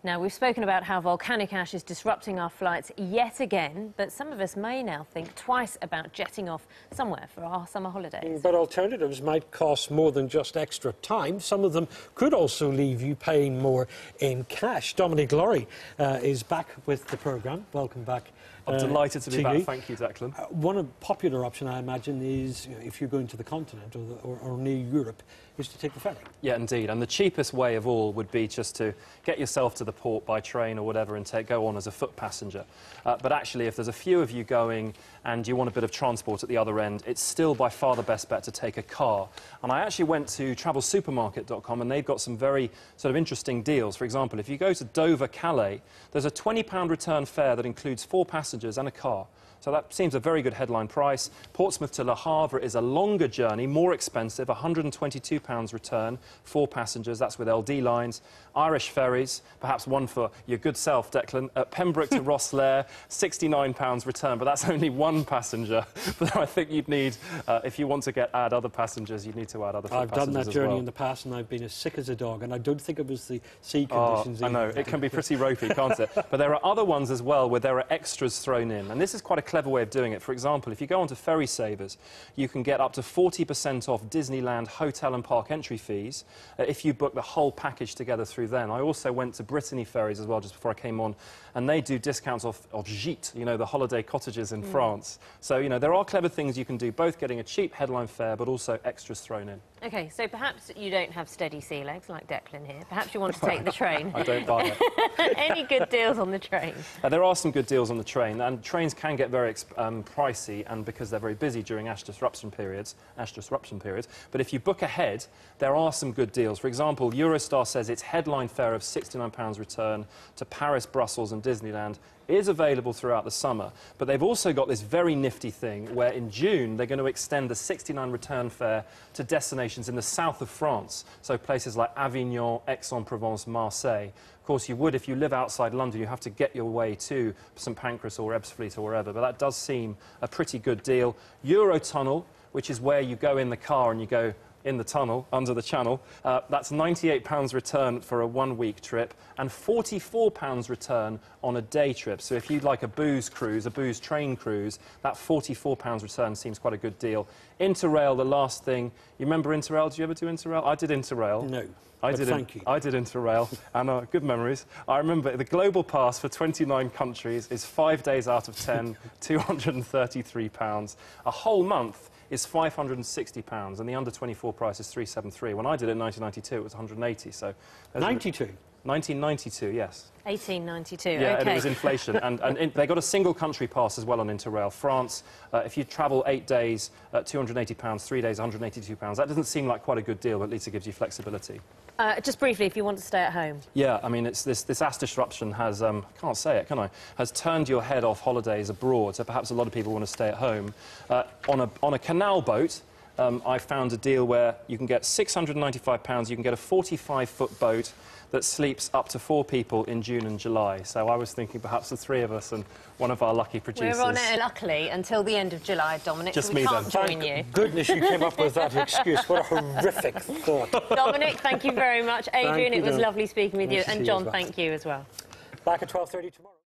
Now, we've spoken about how volcanic ash is disrupting our flights yet again, but some of us may now think twice about jetting off somewhere for our summer holidays. But alternatives might cost more than just extra time. Some of them could also leave you paying more in cash. Dominic Laurie is back with the programme. Welcome back. I'm delighted to be back. Thank you, Declan. One popular option, I imagine, is if you're going to the continent or near Europe, is to take the ferry. Yeah, indeed. And the cheapest way of all would be just to get yourself to the port by train or whatever and go on as a foot passenger. But actually, if there's a few of you going and you want a bit of transport at the other end, it's still by far the best bet to take a car. And I actually went to travelsupermarket.com and they've got some very sort of interesting deals. For example, if you go to Dover-Calais, there's a £20 return fare that includes 4 passengers and a car. So that seems a very good headline price. Portsmouth to Le Havre is a longer journey, more expensive, £122 return, 4 passengers, that's with LD lines. Irish ferries, perhaps one for your good self, Declan. At Pembroke to Rosslare, £69 return, but that's only 1 passenger. But I think you'd need, if you want to add other passengers, you'd need to add other passengers. I've done that journey in the past and I've been as sick as a dog, and I don't think it was the sea conditions. I know, it can be pretty ropey, can't it? But there are other ones as well where there are extras thrown in, and this is quite a clever way of doing it. For example, if you go onto Ferry Savers, you can get up to 40% off Disneyland hotel and park entry fees if you book the whole package together through them. I also went to Brittany Ferries as well just before I came on, and they do discounts off Gîtes, you know, the holiday cottages in France. So, you know, there are clever things you can do, both getting a cheap headline fare but also extras thrown in. OK, so perhaps you don't have steady sea legs like Declan here. Perhaps you want to take the train. I don't buy it. Any good deals on the train? There are some good deals on the train, and trains can get very pricey, and because they're very busy during ash disruption periods. But if you book ahead, there are some good deals. For example, Eurostar says its headline fare of £69 return to Paris, Brussels and Disneyland is available throughout the summer. But they've also got this very nifty thing where in June they're going to extend the £69 return fare to destinations in the south of France, so places like Avignon, Aix-en-Provence, Marseille. Of course, you would, if you live outside London, you have to get your way to St Pancras or Ebbsfleet or wherever, but that does seem a pretty good deal. Eurotunnel, which is where you go in the car and you go in the tunnel, under the channel, that's £98 return for a 1-week trip and £44 return on a day trip. So if you'd like a booze cruise, a booze train cruise, that £44 return seems quite a good deal. Interrail, the last thing. You remember Interrail? Did you ever do Interrail? I did Interrail. No. Thank you. I did Interrail, and good memories. I remember the global pass for 29 countries is 5 days out of 10, £233. A whole month is £560, and the under-24 price is £373. When I did it in 1992, it was £180. So 92? 1992, yes. 1892, yeah, OK. And it was inflation. and they got a single country pass as well on Interrail. France, if you travel 8 days at £280, 3 days, £182. That doesn't seem like quite a good deal, but at least it gives you flexibility. Just briefly, if you want to stay at home. Yeah, I mean, it's this ash disruption has, can't say it, can I, has turned your head off holidays abroad, so perhaps a lot of people want to stay at home. On a canal boat, I found a deal where you can get £695, you can get a 45-foot boat that sleeps up to 4 people in June and July. So I was thinking perhaps the 3 of us and one of our lucky producers. We're on it, luckily, until the end of July, Dominic, Just so we can't join you. Thank goodness you came up with that excuse. What a horrific thought. Dominic, thank you very much. Adrian, it was lovely speaking with you. And John, thank you as well. Back at 12:30 tomorrow.